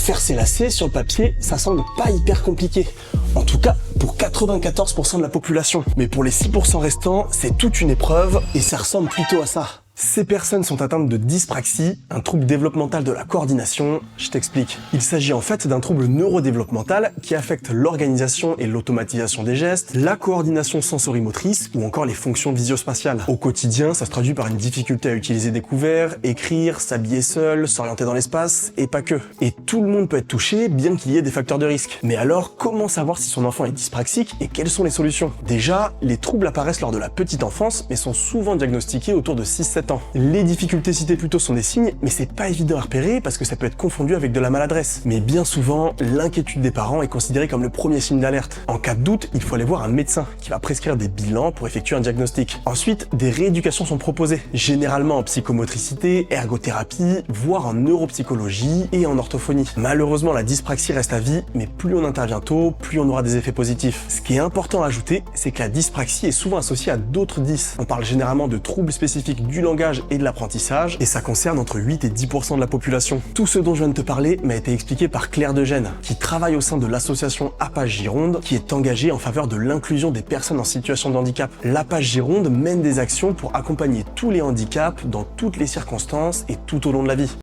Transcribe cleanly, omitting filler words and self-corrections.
Faire ses lacets, sur le papier, ça semble pas hyper compliqué. En tout cas, pour 94% de la population. Mais pour les 6% restants, c'est toute une épreuve et ça ressemble plutôt à ça. Ces personnes sont atteintes de dyspraxie, un trouble développemental de la coordination. Je t'explique. Il s'agit en fait d'un trouble neurodéveloppemental qui affecte l'organisation et l'automatisation des gestes, la coordination sensorimotrice ou encore les fonctions visio-spatiales. Au quotidien, ça se traduit par une difficulté à utiliser des couverts, écrire, s'habiller seul, s'orienter dans l'espace et pas que. Et tout le monde peut être touché, bien qu'il y ait des facteurs de risque. Mais alors, comment savoir si son enfant est dyspraxique et quelles sont les solutions? Déjà, les troubles apparaissent lors de la petite enfance, mais sont souvent diagnostiqués autour de 6-7 ans. Les difficultés citées plus tôt sont des signes, mais c'est pas évident à repérer parce que ça peut être confondu avec de la maladresse. Mais bien souvent, l'inquiétude des parents est considérée comme le premier signe d'alerte. En cas de doute, il faut aller voir un médecin qui va prescrire des bilans pour effectuer un diagnostic. Ensuite, des rééducations sont proposées, généralement en psychomotricité, ergothérapie, voire en neuropsychologie et en orthophonie. Malheureusement, la dyspraxie reste à vie, mais plus on intervient tôt, plus on aura des effets positifs. Ce qui est important à ajouter, c'est que la dyspraxie est souvent associée à d'autres dys. On parle généralement de troubles spécifiques du langage et de l'apprentissage, et ça concerne entre 8 et 10% de la population. Tout ce dont je viens de te parler m'a été expliqué par Claire Degène, qui travaille au sein de l'association APAGE Gironde, qui est engagée en faveur de l'inclusion des personnes en situation de handicap. L'APAGE Gironde mène des actions pour accompagner tous les handicaps dans toutes les circonstances et tout au long de la vie.